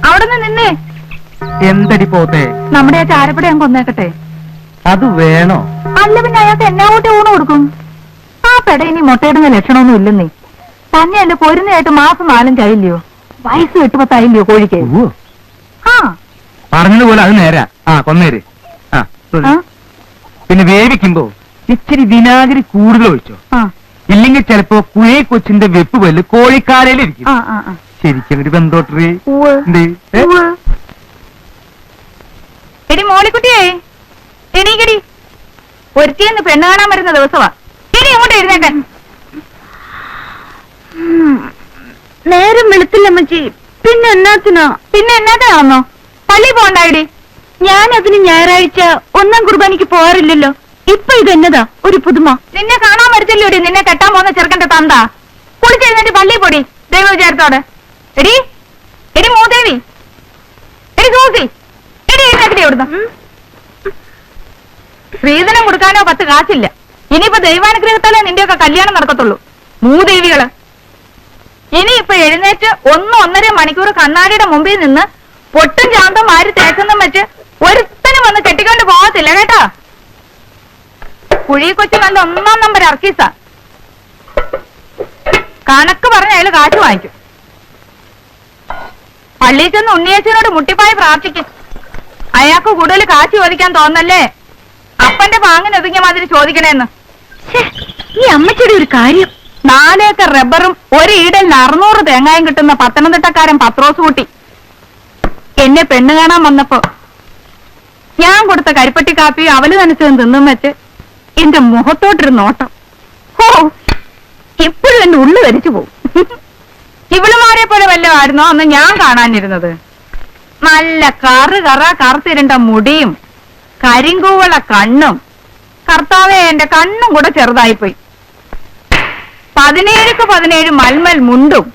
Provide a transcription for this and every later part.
അവിടെ നിന്ന് നിന്നേ. എന്തടി പോത്തെ? നമ്മുടെ ആ ചാരപ്പടി ഞാൻ കൊന്നേക്കട്ടെ. അത് വേണോ? അല്ല പിന്നെ അയാൾക്ക് എന്നാ കൂട്ടി ഊണ് കൊടുക്കും? ആ പെട ഇനി മുട്ടയിടുന്ന ലക്ഷണമൊന്നും ഇല്ലെന്നേ. തന്നെ എന്റെ പൊരുന്നയായിട്ട് മാസം 4 ആയില്ലയോ? വയസ്സ് 8-10 കോഴിക്ക്. ആ പറഞ്ഞതുപോലെ അത് നേരാ. കൊന്നേര്. പിന്നെ വേവിക്കുമ്പോ ഇച്ചിരി വിനാഗിരി കൂടുതൽ ഒഴിച്ചോ. ഇല്ലെങ്കിൽ ചിലപ്പോ കുഴി കൊച്ചിന്റെ വെപ്പ് വല്ല് കോഴിക്കാരയിലിരിക്കും. ശരിക്കും ഒരു ബന്ധോട്ടറി. എടി മോളിക്കുട്ടിയേ, എണീക്കടി. ഒരുത്തിയെന്ന് പെണ്ണ് കാണാൻ വരുന്ന ദിവസമാ. ഇനി അങ്ങോട്ട് എഴുന്നേക്കാൻ. നേരം വെളുത്തില്ലമ്മച്ചി. പിന്നെ എന്നാത്തിനാന്നോ? പള്ളി പോണ്ടായിടി. ഞാനതിന് ഞായറാഴ്ച 1-ാം കുർബാനയ്ക്ക് പോവാറില്ലല്ലോ. ഇപ്പൊ ഇതെന്നതാ ഒരു പുതുമ? നിന്നെ കാണാൻ മരിച്ചല്ലോടി നിന്നെ കെട്ടാൻ പോകുന്ന ചെറുക്കന്റെ തന്താ. കുളിച്ചെഴുന്നേറ്റ് പള്ളി പോടി ദൈവ വിചാരത്തോടെ. എടി എടി മൂദേവി, എടി സൂസി, എടി എഴുന്നേക്കടി അവിടുന്ന്. സ്ത്രീധനം കൊടുക്കാനോ 10 കാശില്ല. ഇനിയിപ്പോ ദൈവാനുഗ്രഹത്താലേ നിന്റെയൊക്കെ കല്യാണം നടക്കത്തുള്ളൂ. മൂദേവികള് ഇനിയിപ്പൊ എഴുന്നേറ്റ് 1-1.5 മണിക്കൂർ കണ്ണാടിയുടെ മുമ്പിൽ നിന്ന് പൊട്ടും ചാന്തം മാരി തേച്ചെന്നും വെച്ച് ഒരുത്തനും വന്ന് കെട്ടിക്കൊണ്ട് പോകത്തില്ല കേട്ടോ. കുഴി കൊച്ചു നല്ല 1-ാം നമ്പർ അർക്കീസാ. കണക്ക് പറഞ്ഞ അയാൾ കാശ് വാങ്ങിക്കും. പള്ളിയിൽ ചെന്ന് ഉണ്ണിയേച്ചനോട് മുട്ടിപ്പായി പ്രാർത്ഥിക്കും. അയാൾക്ക് കൂടുതൽ കാശ് ചോദിക്കാൻ തോന്നല്ലേ. അപ്പന്റെ പാങ്ങിന് ഒതുങ്ങിയ മാതിരി ചോദിക്കണേന്ന്. ഈ അമ്മച്ചിയുടെ ഒരു കാര്യം. 4 ഏക്കർ റബ്ബറും 1 ഈടലിന് 600 തേങ്ങായും കിട്ടുന്ന പത്തനംതിട്ടക്കാരൻ പത്രോസ് കുട്ടി എന്നെ പെണ്ണ് കാണാൻ വന്നപ്പോ ഞാൻ കൊടുത്ത കരിപ്പട്ടി കാപ്പി അവല് നനച്ചതും തിന്നും വെച്ച് എന്റെ മുഖത്തോട്ടൊരു നോട്ടം. ഓ, ഇപ്പോഴും എന്റെ ഉള്ളു ധരിച്ചു പോവും. ഇവളുമാരെ പോലെ വല്ലതും ആയിരുന്നോ അന്ന് ഞാൻ കാണാനിരുന്നത്? നല്ല കറുത്തിരണ്ട മുടിയും കരിങ്കൂവള കണ്ണും. കർത്താവേ, എന്റെ കണ്ണും കൂടെ ചെറുതായിപ്പോയി. 17-17 മൽമൽ മുണ്ടും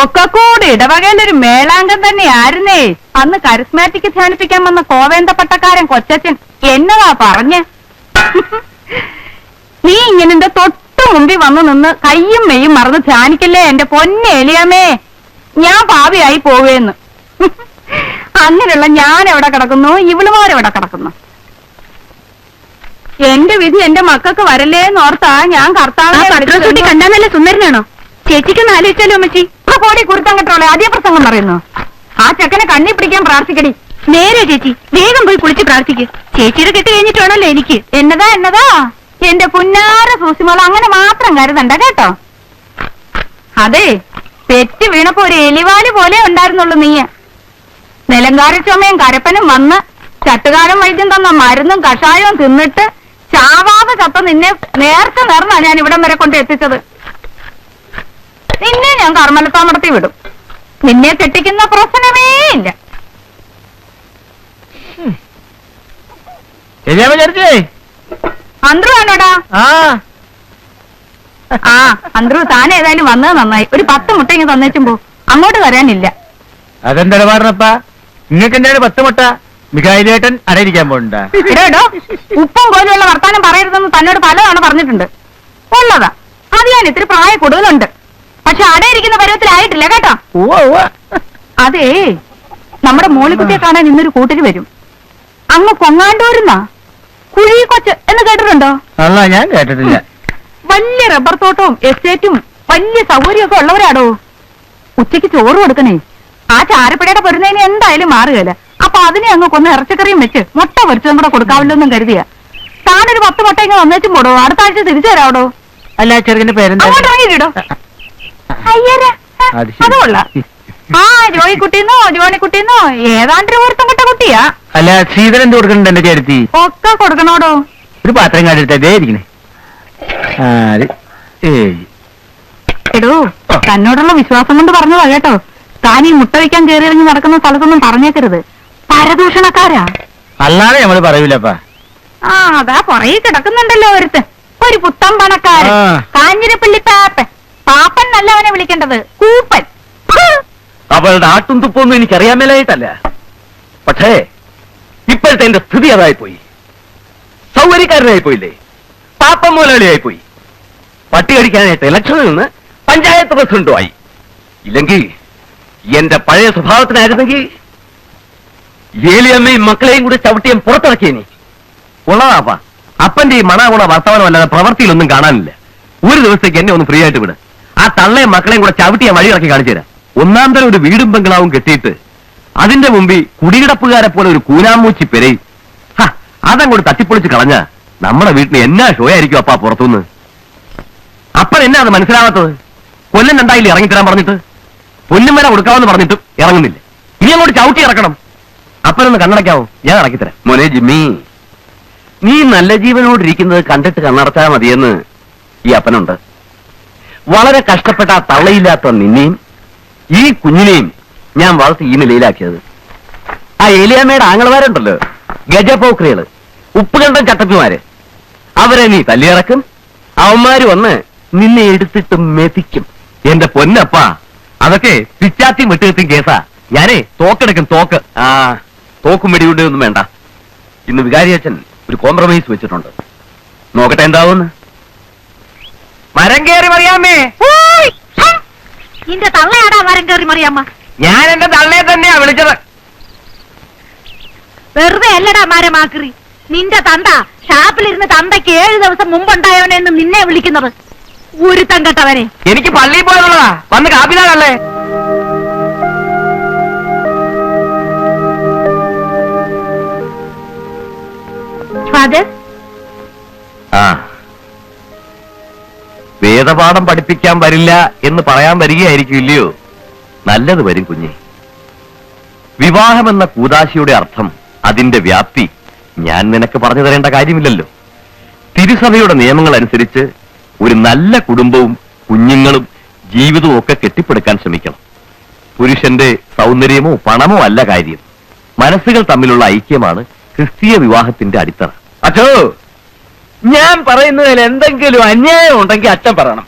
ഒക്കെ കൂടി ഇടവകയിലൊരു മേളാംഗം തന്നെ ആയിരുന്നേ. അന്ന് കരിസ്മാറ്റിക് ധ്യാനിപ്പിക്കാൻ വന്ന കോവേന്തപ്പട്ടക്കാരൻ കൊച്ചച്ഛൻ എന്നതാ പറഞ്ഞ്. നീ ഇങ്ങനെ എന്റെ തൊട്ടു മുമ്പിൽ വന്നു നിന്ന് കയ്യും മെയ്യും മറന്ന് ധ്യാനിക്കല്ലേ എന്റെ പൊന്നെ എലിയാമേ, ഞാൻ പാവിയായി പോവേന്ന്. അങ്ങനെയുള്ള ഞാൻ എവിടെ കിടക്കുന്നു, ഇവളുമാരെവിടെ കിടക്കുന്നു? എന്റെ വിധി എന്റെ മക്കൾക്ക് വരല്ലേന്ന് ഓർത്താ ഞാൻ കർത്താവിനെ കണ്ടാ നല്ല സുന്ദരനാണോ? ചേച്ചിക്കൊന്ന് ആലോചിച്ചാലോ അമ്മച്ചി? ആ പോടി കുരുത്തം കെട്ടോളെ അതേ പ്രസംഗം പറയുന്നു. ആ ചെക്കനെ കണ്ണി പിടിക്കാൻ പ്രാർത്ഥിക്കടി. നേരെ ചേച്ചി, വേഗം പോയി കുളിച്ച് പ്രാർത്ഥിക്ക്. ചേച്ചിയുടെ കെട്ട് കഴിഞ്ഞിട്ടാണല്ലോ എനിക്ക്. എന്നതാ എന്റെ പുന്നാര സൂസിമോൾ അങ്ങനെ മാത്രം കരുതണ്ട കേട്ടോ. അതെ, പെറ്റ് വീണപ്പോ ഒരു എലിവാല് പോലെ ഉണ്ടായിരുന്നുള്ളൂ നീ. നിലങ്കാര ചുമയും കരപ്പനും വന്ന് ചട്ടുകാരൻ വൈദ്യം തന്ന മരുന്നും കഷായവും തിന്നിട്ട് ചാവാതെ ചത്ത നിന്നെ നേർന്നാ ഞാൻ ഇവിടം വരെ കൊണ്ട് എത്തിച്ചത്. നിന്നെ ഞാൻ കർമ്മലത്താമടത്തി വിടും. നിന്നെ കെട്ടിക്കുന്ന പ്രശ്നമേ ഇല്ല. അന്ത്രു ആണോടാ? അന്ത്രു, താൻ ഏതായാലും വന്നത് നന്നായി. ഒരു 10 മുട്ട ഇങ്ങ് തന്നേച്ചുമ്പോ അങ്ങോട്ട് വരാനില്ല. അതെന്താണ് പറഞ്ഞപ്പാ? നിങ്ങൾക്ക് എന്താണ് 10 മുട്ട? മികായിലേട്ടൻ അടയിരിക്കാൻ പോണ്ട. ഇടോ, ഉപ്പും പോലുള്ള വർത്താനം പറയരുതെന്ന് തന്നോട് പലതവണ പറഞ്ഞിട്ടുണ്ട്. ഉള്ളതാ, അത് ഞാൻ ഇത്തിരി പ്രായ കൂടുതലുണ്ട്. പക്ഷെ അടയിരിക്കുന്ന പരുവത്തിലായിട്ടില്ല കേട്ടോ. അതേ, നമ്മുടെ മോളിക്കുട്ടിയെ കാണാൻ ഇന്നൊരു കൂട്ടര് വരും. അങ്ങ് കൊങ്ങാണ്ടൂരുന്നാ. കുഴി കൊച്ച് എന്ന് കേട്ടിട്ടുണ്ടോ? അല്ല, ഞാൻ കേട്ടിട്ടില്ല. വലിയ റബ്ബർ തോട്ടവും എസ്റ്റേറ്റും വലിയ സൗകര്യമൊക്കെ ഉള്ളവരാടോ. ഉച്ചയ്ക്ക് ചോറ് കൊടുക്കണേ. ആ ചാരപ്പടയുടെ പൊരുന്നതിന് എന്തായാലും മാറുകയില്ല. അപ്പൊ അതിനെ അങ്ങ് കൊന്ന് ഇറച്ചിക്കറിയും വെച്ച് മുട്ട പൊരിച്ചതും കൂടെ കൊടുക്കാവല്ലോ എന്നും കരുതിയാ. താനൊരു 10 മുട്ട ഇങ്ങ് വന്നേച്ചും പോടോ. അടുത്ത ആഴ്ച തിരിച്ചു തരാവടോ. അല്ല, ചെറുക്കന്റെ പേരെന്താ? അങ്ങോട്ട് ഇറങ്ങിയിട്ടോ. അതുകൊള്ള. ആ ജോണിക്കുട്ടിന്നോ ഏതാണ്ട് ഓർത്തം കെട്ട കുട്ടിയാ. അല്ല, ശ്രീധരൻ എന്ത് കൊടുക്കണ്ട എന്റെ ചേർത്തി? ഒക്കെ കൊടുക്കണോടോ. ഒരു പാത്രം കാണിട്ടേ ഇരിക്കണേ. എടോ, തന്നോടുള്ള വിശ്വാസം കൊണ്ട് പറഞ്ഞതാ കേട്ടോ. താൻ ഈ മുട്ട വയ്ക്കാൻ കയറിയിറങ്ങി നടക്കുന്ന സ്ഥലത്തൊന്നും പറഞ്ഞേക്കരുത്. പരദൂഷണക്കാരാ. അല്ലാതെ നമ്മള് പറയൂലപ്പാ. അതാ പുറകെ കിടക്കുന്നുണ്ടല്ലോ ഒരുത്തൻ, ഒരു പുത്തൻ പണക്കാരൻ. കാഞ്ഞിരപ്പള്ളി പാപ്പൻ. പാപ്പൻ നല്ലവനെ വിളിക്കേണ്ടത്, കൂപ്പൻ. അവളുടെ ആട്ടും തുപ്പൊന്നും എനിക്കറിയാൻ മേലായിട്ടല്ല. പക്ഷേ ഇപ്പോഴത്തെ എന്റെ സ്ഥിതി അതായിപ്പോയി. സൗകര്യക്കാരനായി പോയില്ലേ, പാപ്പൻ മുതലാളിയായി പോയി. പട്ടി കടിക്കാനായിട്ട് ഇലക്ഷനിൽ നിന്ന് പഞ്ചായത്ത് പ്രസിഡന്റുമായി. ഇല്ലെങ്കിൽ എന്റെ പഴയ സ്വഭാവത്തിനായിരുന്നെങ്കിൽ ഏലിയമ്മയും മക്കളെയും കൂടി ചവിട്ടിയും പുറത്തിറക്കിയേനി. ഉള്ളതാപ്പാ, അപ്പന്റെ ഈ മണാഗുണ വർത്തമാനം അല്ലാതെ പ്രവൃത്തിയിലൊന്നും കാണാനില്ല. ഒരു ദിവസത്തേക്ക് എന്നെ ഒന്ന് ഫ്രീ ആയിട്ട് വിട്. ആ തള്ളയും മക്കളെയും കൂടെ ചവിട്ടിയെ വഴി ഇറക്കി കാണിച്ചു തരാം. ഒന്നാം തരം ഒരു വീടും ബംഗ്ലാവും കെട്ടിയിട്ട് അതിന്റെ മുമ്പിൽ കുടികിടപ്പുകാരെ പോലെ ഒരു കൂനാമൂച്ചി പെരയും അതങ്ങോട്ട് തട്ടിപ്പൊളിച്ച് കളഞ്ഞ നമ്മുടെ വീട്ടിന് എന്നാ ഷോ ആയിരിക്കും അപ്പാ പുറത്തുനിന്ന്. അപ്പൻ എന്നാ അത് മനസ്സിലാവാത്തത്? കൊല്ലം രണ്ടായില്ലേ ഇറങ്ങിത്തരാൻ പറഞ്ഞിട്ട്? പൊന്നും വില കൊടുക്കാമെന്ന് പറഞ്ഞിട്ടും ഇറങ്ങുന്നില്ല. ഇനി അങ്ങോട്ട് ചവിട്ടി ഇറക്കണം. അപ്പനൊന്ന് കണ്ണടയ്ക്കാവോ? ഞാൻ ഇറക്കിത്തരാം. മോനെ ജിമ്മി, നീ നല്ല ജീവനോടിരിക്കുന്നത് കണ്ടിട്ട് കണ്ണടച്ചാൽ മതിയെന്ന് ഈ അപ്പനുണ്ട്. വളരെ കഷ്ടപ്പെട്ട ആ തള്ളയില്ലാത്ത നിന്നെയും ഈ കുഞ്ഞിനെയും ഞാൻ വളർത്തി ഈ നിലയിലാക്കിയത്. ആ ഏലിയാമ്മയുടെ ആങ്ങളമാരുണ്ടല്ലോ, ഗജപോക്രികള്, ഉപ്പുകണ്ടം ചട്ടപ്പിമാര്, അവരെ നീ തല്ലിയിറക്കും. അവന്മാര് വന്ന് നിന്നെ എടുത്തിട്ട് മെതിക്കും. എന്റെ പൊന്നപ്പാ, അതൊക്കെ പിച്ചാത്തിയും വെട്ടുകത്തിയും കേസാ. ഞാനേ തോക്കെടുക്കും, തോക്ക്. ആ തോക്കും വെടികൊണ്ട് ഒന്നും വേണ്ട. ഇന്ന് വികാരിയച്ഛൻ ഒരു കോംപ്രമൈസ് വെച്ചിട്ടുണ്ട്. നോക്കട്ടെ എന്താവുന്ന്. മരം കയറി മറിയാമ്മേ. നിന്റെ തള്ളയാടാ മരം കയറി മറിയാമ്മ. ഞാൻ എന്റെ തള്ളയെ തന്നെയാ വിളിച്ചത്. വെറുതെ അല്ലടാ മരമാക്രി. നിന്റെ തന്ത ഷാപ്പിലിരുന്ന് തന്തയ്ക്ക് 7 ദിവസം മുമ്പുണ്ടായവനെന്നും നിന്നെ വിളിക്കുന്നത്. ഒരു തങ്കട്ടവനെ. എനിക്ക് പള്ളിയിൽ പോയുള്ളതാ. വന്ന് കാപ്പിലാണല്ലേ. ഫാദർ, ആ വേദപാഠം പഠിപ്പിക്കാൻ വരില്ല എന്ന് പറയാൻ വരികയായിരിക്കും, ഇല്ലയോ? നല്ലത് വരും കുഞ്ഞെ. വിവാഹമെന്ന കൂദാശിയുടെ അർത്ഥം, അതിന്റെ വ്യാപ്തി ഞാൻ നിനക്ക് പറഞ്ഞു തരേണ്ട കാര്യമില്ലല്ലോ. തിരുസഭയുടെ നിയമങ്ങൾ അനുസരിച്ച് ഒരു നല്ല കുടുംബവും കുഞ്ഞുങ്ങളും ജീവിതവും ഒക്കെ കെട്ടിപ്പടുക്കാൻ ശ്രമിക്കണം. പുരുഷന്റെ സൗന്ദര്യമോ പണമോ അല്ല കാര്യം. മനസ്സുകൾ തമ്മിലുള്ള ഐക്യമാണ് ക്രിസ്തീയ വിവാഹത്തിന്റെ അടിത്തറ. അച്ഛോ, ഞാൻ പറയുന്നതിൽ എന്തെങ്കിലും അന്യായം ഉണ്ടെങ്കിൽ അച്ഛൻ പറയണം.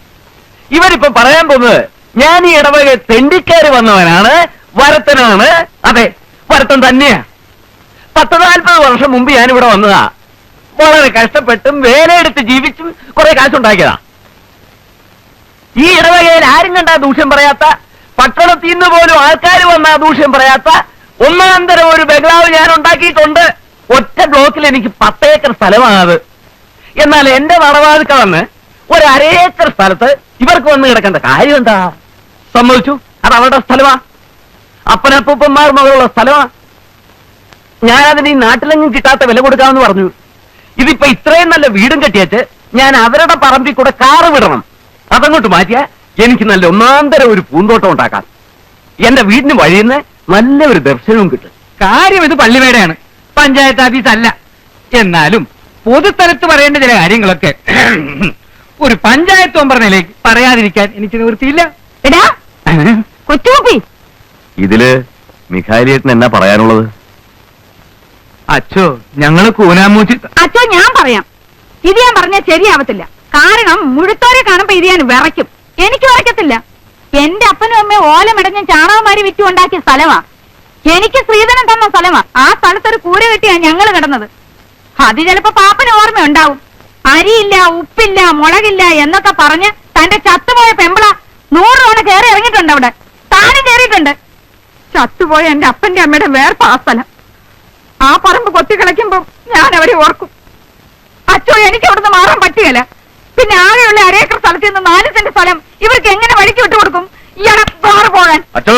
ഇവരിപ്പം പറയാൻ പോകുന്നത് ഞാൻ ഈ ഇടവക തെണ്ടിക്കാര് വന്നവനാണ്, വരത്തനാണ്. അതെ, വരത്തൻ തന്നെയാ. 40-40 വർഷം മുമ്പ് ഞാനിവിടെ വന്നതാ. വളരെ കഷ്ടപ്പെട്ടും വേലയെടുത്ത് ജീവിച്ചും കുറെ കാശുണ്ടാക്കിയതാ. ഈ ഇടവകയിൽ ആരും കണ്ടാ ദൂഷ്യം പറയാത്ത, പട്ടണത്തിൽ നിന്ന് പോലും ആൾക്കാർ വന്നാ ദൂഷ്യം പറയാത്ത ഒന്നാം തരം ഒരു ബംഗ്ലാവ് ഞാൻ ഉണ്ടാക്കിയിട്ടുണ്ട്. ഒറ്റ ബ്ലോക്കിൽ എനിക്ക് 10 ഏക്കർ സ്ഥലമാണത്. എന്നാൽ എന്റെ നടവാതിക്ക വന്ന് ഒരു 1/2 ഏക്കർ സ്ഥലത്ത് ഇവർക്ക് വന്ന് കിടക്കേണ്ട കാര്യം എന്താ? സമ്മതിച്ചു, അത് അവരുടെ സ്ഥലമാ. അപ്പനപ്പൂപ്പന്മാർ മുതലുള്ള സ്ഥലമാ. ഞാനതിന് ഈ നാട്ടിലെങ്ങും കിട്ടാത്ത വില കൊടുക്കാമെന്ന് പറഞ്ഞു. ഇതിപ്പോ ഇത്രയും നല്ല വീടും കെട്ടിയച്ച് ഞാൻ അവരുടെ പറമ്പിൽ കൂടെ കാറ് വിടണം. അതങ്ങോട്ട് മാറ്റിയാ എനിക്ക് നല്ല ഒന്നാന്തരം ഒരു പൂന്തോട്ടം ഉണ്ടാക്കാം. എന്റെ വീടിന് വഴിയുന്ന നല്ല ഒരു ദർശനവും കിട്ടും. കാര്യം ഇത് പള്ളിവേടയാണ്, പഞ്ചായത്ത് ഓഫീസ് അല്ല. എന്നാലും പൊതുസ്ഥലത്ത് പറയേണ്ട ചില കാര്യങ്ങളൊക്കെ ഒരു പഞ്ചായത്ത് മെമ്പർ നിലയ്ക്ക് പറയാതിരിക്കാൻ എനിക്ക് നിവൃത്തിയില്ല. എടാ കൊച്ചുകുപ്പി, ഇതില് മിഖായിലേട്ടൻ എന്നാ പറയാനുള്ളത്? അച്ഛോ, ഞങ്ങള് കൂനാമൂച്ചി. അച്ഛോ ഞാൻ പറയാം. ഇത് ഞാൻ പറഞ്ഞാൽ ശരിയാവത്തില്ല. കാരണം മുഴുത്തോരെ കാണുമ്പോ ഇത് ഞാൻ വിറയ്ക്കും. എനിക്ക് വിറയ്ക്കത്തില്ല. എന്റെ അപ്പനും അമ്മയും ഓലമിടഞ്ഞ ചാണകമാരി വിറ്റുണ്ടാക്കിയ സ്ഥലമാ. എനിക്ക് ശ്രീധരൻ തന്ന സ്ഥലമാ. ആ സ്ഥലത്തൊരു കൂര കെട്ടിയാ ഞങ്ങൾ കിടന്നത്. അത് ചിലപ്പോ പാപ്പന് ഓർമ്മയുണ്ടാവും. അരിയില്ല, ഉപ്പില്ല, മുളകില്ല എന്നൊക്കെ പറഞ്ഞ് തന്റെ ചത്തുപോയ പെമ്പിള 100 തവണ കയറി ഇറങ്ങിയിട്ടുണ്ട്. അവിടെ താനും കയറിയിട്ടുണ്ട്. ചത്തുപോയ എന്റെ അപ്പന്റെ അമ്മയുടെ വേർപ്പ് ആ സ്ഥലം. ആ പറമ്പ് കൊത്തിക്കളയ്ക്കുമ്പോ ഞാൻ അവരെ ഓർക്കും. അച്ഛോ, എനിക്ക് അവിടുന്ന് മാറാൻ പറ്റുകയില്ല. പിന്നെ ആകെയുള്ള 1/2 ഏക്കർ സ്ഥലത്ത് നിന്ന് 4 സെന്റ് സ്ഥലം ഇവർക്ക് എങ്ങനെ വഴിക്ക് വിട്ടുകൊടുക്കും? ഇയാളെ മാറി പോകാൻ. അച്ഛോ,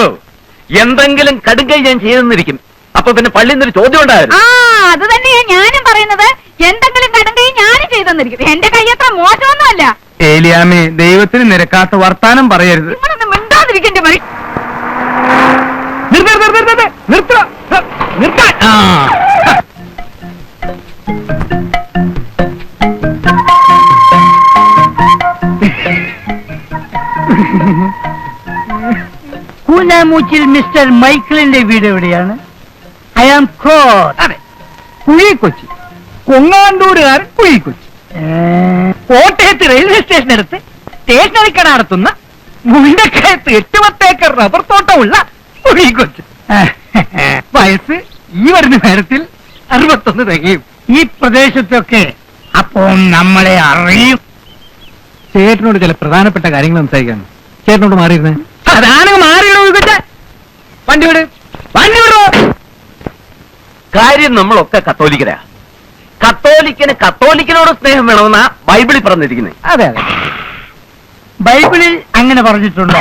എന്തെങ്കിലും കടുങ്കൈ ഞാൻ ചെയ്തെന്നിരിക്കും. അപ്പൊ പിന്നെ പള്ളിയിൽ നിന്നൊരു ചോദ്യം ഉണ്ടായിരുന്നു. ആ, അത് തന്നെയാ ഞാനും പറയുന്നത്. എന്തെങ്കിലും കടുങ്കൈ ഞാനും ചെയ്തെന്നിരിക്കും. എന്റെ കൈ അത്ര മോശമൊന്നുമല്ല. ഏലിയാമേ, ദൈവത്തിന് നിരക്കാത്ത വർത്താനം പറയരുത്. നിങ്ങളൊന്നും മിണ്ടാതിരിക്കണ്ടേ മതി. കൂനാമൂച്ചിൽ മിസ്റ്റർ മൈക്കിളിന്റെ വീട് എവിടെയാണ്? ഐ ആം കോട്ട്. അതെ, കുഴിക്കൊച്ചി. കൊങ്ങാണ്ടൂരുകാരൻ കുഴിക്കൊച്ചി. കോട്ടയത്ത് റെയിൽവേ സ്റ്റേഷൻ അടുത്ത് സ്റ്റേഷനറി കട നടത്തുന്ന മുണ്ടക്കയത്ത് 8-10 ഏക്കർ റബ്ബർ തോട്ടമുള്ള കുഴിക്കൊച്ചി. വയസ്സ് ഈ വരുന്ന നേരത്തിൽ 61 തികയും. ഈ പ്രദേശത്തൊക്കെ അപ്പോ നമ്മളെ അറിയും. ചേട്ടനോട് ചില പ്രധാനപ്പെട്ട കാര്യങ്ങൾ സംസാരിക്കാൻ. ചേട്ടനോട് മാറിയിരുന്നേ. അതാണെങ്കിൽ മാറിയിടോ കൊച്ചേ. വണ്ടി വിട്, വണ്ടി വിടോ. കാര്യം നമ്മളൊക്കെ കത്തോലിക്കരാ. കത്തോലിക്കനോട് സ്നേഹം വേണമെന്നാ ബൈബിളിൽ പറഞ്ഞിരിക്കുന്നത്. അതെ അതെ, ബൈബിളിൽ അങ്ങനെ പറഞ്ഞിട്ടുണ്ടോ?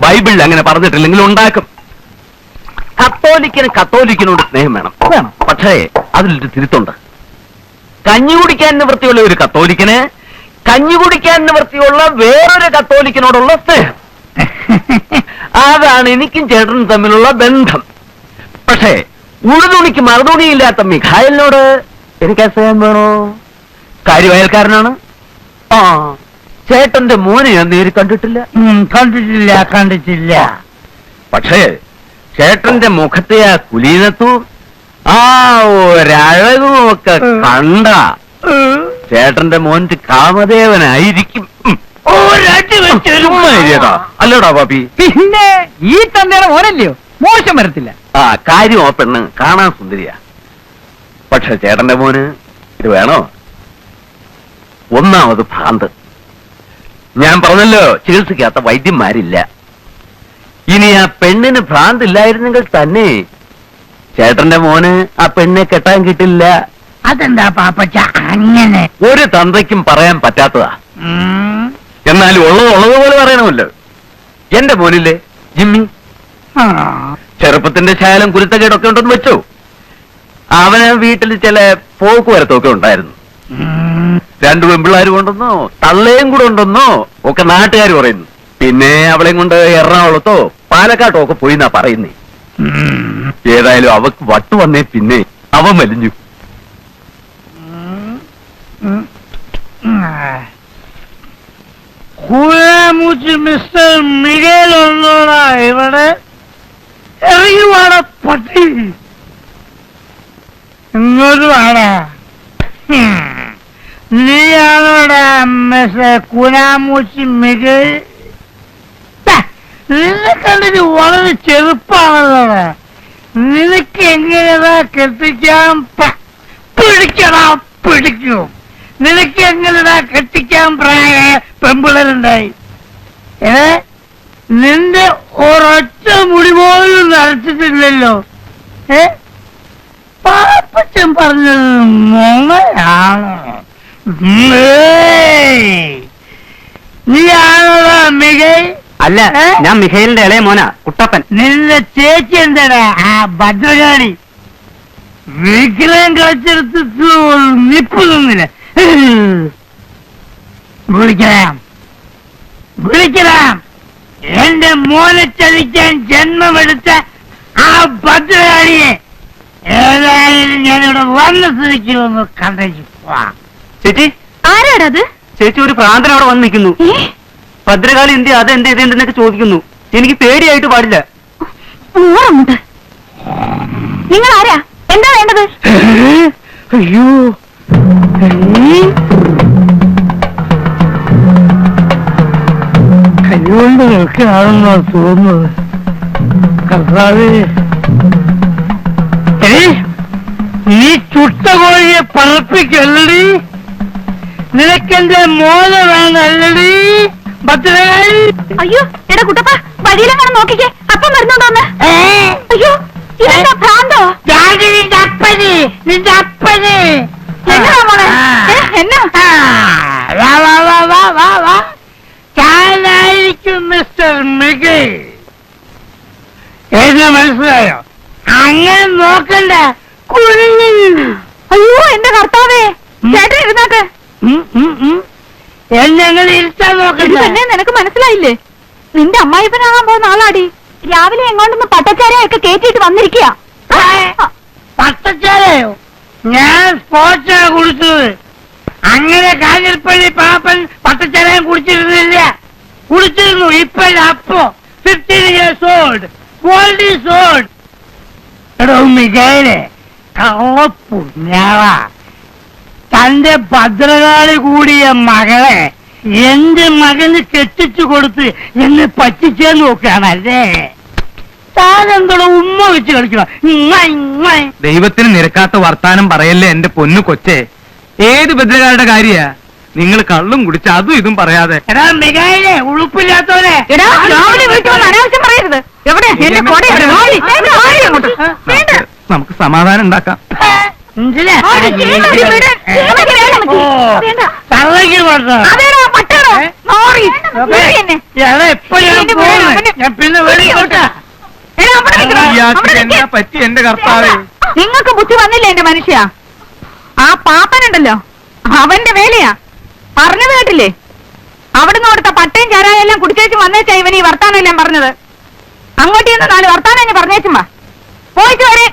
ബൈബിളിൽ അങ്ങനെ പറഞ്ഞിട്ടില്ലെങ്കിൽ ഉണ്ടാക്കും. കത്തോലിക്കനോട് സ്നേഹം വേണം. വേണം. പക്ഷേ അതിലൊരു തിരുത്തുണ്ട്. കഞ്ഞി കുടിക്കാൻ നിവൃത്തിയുള്ള ഒരു കത്തോലിക്കന് കഞ്ഞി കുടിക്കാൻ നിവൃത്തിയുള്ള വേറൊരു കത്തോലിക്കനോടുള്ള സ്നേഹം. അതാണ് എനിക്കും ചേട്ടനും തമ്മിലുള്ള ബന്ധം. പക്ഷേ ഉഴുതുണിക്ക് മറുതുണിയില്ലാത്ത മിഖായലിനോട് എനിക്ക് സ്നേഹം വേണോ? കാര്യം അയൽക്കാരനാണ്. ആ, ചേട്ടന്റെ മോനെ ഞാൻ നേരി കണ്ടിട്ടില്ല. കണ്ടിട്ടില്ല. പക്ഷേ ചേട്ടന്റെ മുഖത്തെ ആ കുലീനത്തു ആ ഒരഴകും ഒക്കെ കണ്ട ചേട്ടന്റെ മോന്റെ കാമദേവനായിരിക്കും. അല്ലോടാ പാപ്പി? പിന്നെ ഈ തന്തയുടെ മോനല്ലയോ, മോശം വരത്തില്ല. ആ കാര്യം ആ പെണ്ണ് കാണാൻ സുന്ദരിയാ. പക്ഷെ ചേട്ടന്റെ മോന് ഇത് വേണോ? ഒന്നാമത് ഭ്രാന്ത്. ഞാൻ പറഞ്ഞല്ലോ, ചികിത്സിക്കാത്ത വൈദ്യന്മാരില്ല. ഇനി ആ പെണ്ണിന് ഭ്രാന്തില്ലായിരുന്നെങ്കിൽ തന്നെ ചേട്ടന്റെ മോന് ആ പെണ്ണെ കെട്ടാൻ കിട്ടില്ല. അതെന്താ പാപ്പച്ച അങ്ങനെ? ഒരു തന്തയ്ക്കും പറയാൻ പറ്റാത്തതാ. എന്നാലും ഉള്ളതുപോലെ പറയണമല്ലോ. എന്റെ മോനില്ലേ ജിമ്മി, ചെറുപ്പത്തിന്റെ ശാലം കുരുത്തക്കേടൊക്കെ ഉണ്ടെന്ന് വെച്ചോ. അവന് വീട്ടിൽ ചില പോക്ക് വരത്തൊക്കെ ഉണ്ടായിരുന്നു. 2 പെൺപിള്ളാരും ഉണ്ടെന്നോ തള്ളയും കൂടെ ഉണ്ടെന്നോ ഒക്കെ നാട്ടുകാർ പറയുന്നു. പിന്നെ അവളെയും കൊണ്ട് എറണാകുളത്തോ പാലക്കാട്ടോ ഒക്കെ പോയി എന്നാ പറയുന്നേ. ഏതായാലും അവക്ക് വട്ടു വന്നേ പിന്നെ അവൻ വലിഞ്ഞു. മിസ്റ്റർ മിഗേൽ ഒന്നോടാ ഇവിടെ ഇറങ്ങി വാടാ പട്ടി, ഇങ്ങോട്ട് വാടാ. നീയാണോടാ മിസ്റ്റർ കുനാമൂച്ചി മിഗേൽ? നിന്നെ കണ്ടിട്ട് വളരെ ചെറുപ്പാണല്ലോ. നിനക്ക് എങ്ങനെയാ കെട്ടിക്കാൻ പിടിക്കും? നിനക്ക് എങ്ങനെയാ കെട്ടിക്കാൻ പ്രായ പെമ്പിളരുണ്ടായി? നിന്റെ ഒരൊറ്റ മുടി പോലും നരച്ചിട്ടില്ലല്ലോ. പാപ്പച്ചൻ പറഞ്ഞത് മോങ്ങയാണോ? നീയാണോടാ മികൈ? അല്ല, ഞാൻ മിഖേലിന്റെ ഇളയ മോനാ, കുട്ടപ്പൻ. നിന്റെ ചേച്ചി എന്താടാ ആ ഭദ്രകാളി? വിഗ്രഹം കളിച്ചെടുത്ത് നിപ്പ് നിന്നില്ല. വിളിക്കണം എന്റെ മോനെ ചതിക്കാൻ ജന്മമെടുത്ത ആ ഭദ്രകാളിയെ. ഏതായാലും ഞാനിവിടെ വന്ന സ്ഥിതിക്ക് ഒന്ന് കണ്ടേച്ചു പോവാം. ചേച്ചി, ആരാടത്? ചേച്ചി ഒരു ഭ്രാന്തൻ അവിടെ വന്ന് നിൽക്കുന്നു. ഭദ്രകാളി എന്ത് അതെന്ത് ഇതെന്തെന്നൊക്കെ ചോദിക്കുന്നു. എനിക്ക് പേടിയായിട്ട് പാടില്ല. നിങ്ങൾ ആരാ? എന്താ വേണ്ടത്? അയ്യോ, കൈകൊണ്ട് നിൽക്കുകയാണെന്നാ തോന്നുന്നത്. കർത്താവേ, നീ ചുട്ട കോഴിയെ പറപ്പിക്കല്ലടി. നിനക്കെന്റെ മോന വേണല്ലടി ഭദ്രകാളി. അയ്യോ എടാ കുട്ടപ്പ, വഴിയിലെങ്ങനെ നോക്കിക്കേ, അപ്പം വരുന്നുണ്ടോന്ന്. അയ്യോ ഇതെന്താ ഭ്രാന്തോ? നിന്റെ അപ്പന് എന്നതാ മോളെ? എന്നാ? ഞാനായിരിക്കും മിസ്റ്റർ മിഗേൽ. എന്നെ മനസ്സിലായോ? അങ്ങനെ നോക്കണ്ട. അയ്യോ എന്റെ കർത്താവേ, ചേട്ടൻ ഇരുന്നാക്ക്. എന്നെ ഇരുത്താൻ നോക്കണ്ട. തന്നെ നിനക്ക് മനസ്സിലായില്ലേ? നിന്റെ അമ്മായിപ്പനാകാൻ പോകുന്ന ആളാടി. രാവിലെ എങ്ങോട്ടൊന്ന് പട്ടച്ചാരയൊക്കെ കേറ്റിട്ട് വന്നിരിക്കുക. പട്ടച്ചാരയോ? ഞാൻ സ്പോർട്സാ കുടിച്ചത്. അങ്ങനെ കാഞ്ഞിരപ്പള്ളി പാപ്പൻ പട്ടച്ചാരയും കുടിച്ചിരുന്നു. ഇപ്പഴ അപ്പോ 15 years old, 12 years old. എടോ മികേലെ, കള്ളപ്പുണ്യാള, തന്റെ ഭദ്രകാളി കൂടിയ മകളെ എന്റെ മകന് കെട്ടിച്ചു കൊടുത്ത് എന്നെ പറ്റിച്ചേന്ന് നോക്കുകയാണല്ലേ? താനെന്തോ ഉമ്മ വെച്ച് കളിക്കണം. ദൈവത്തിന് നിരക്കാത്ത വർത്താനം പറയല്ലേ എന്റെ പൊന്നു കൊച്ചേ. ഏത് ഭദ്രകാളുടെ കാര്യ? നിങ്ങൾ കള്ളും കുടിച്ച് അതും ഇതും പറയാതെ. എടാ മികായിലെ ഉളുപ്പില്ലാത്തവനെ. എടാ രാവിലെ വീട്ടിൽ വന്ന് അനാവശ്യം പറയരുത്. എവിടെ എന്റെ കൊട എവിടെ? ഓടി, വേഗം ഓടി അങ്ങോട്ട്. വേണ്ട. നമുക്ക് സമാധാനം ഉണ്ടാക്കാം. മനസ്സിലാ? ഓടി, ചെയ്യണം, ഒരു വീട്. നമുക്ക് വേണം, ഓ, വേണ്ട. തള്ളയ്ക്ക് കൊടുത്തോ? അതേടാ പട്ടേടാ. ഓടി, വിളി എന്നെ. ഇയാളെ എപ്പോഴും പോകുന്നു. ഞാൻ പിന്നെ വെളിക്കോട്ടാ. എടാ, അവിടെ നിൽക്കണം, ഇയാൾക്ക് അവിടെ എന്താ നിൽക്ക്. പറ്റി എന്റെ കർത്താവേ? നിങ്ങൾക്ക് ബുദ്ധി വന്നില്ലേ എന്റെ മനുഷ്യ? ആ പാപ്പനുണ്ടല്ലോ, അവന്റെ വേലയാ. പറഞ്ഞത് കേട്ടില്ലേ? അവിടുന്ന് കൊടുത്ത പട്ടയും ചാരായം എല്ലാം കുടിച്ചേച്ചും വന്നേച്ചാ ഇവൻ ഈ വർത്താനം എല്ലാം പറഞ്ഞത്. അങ്ങോട്ട് ചെന്ന് 4 വർത്താനം പറഞ്ഞേച്ചും വാ. പോയിട്ട് വരെ.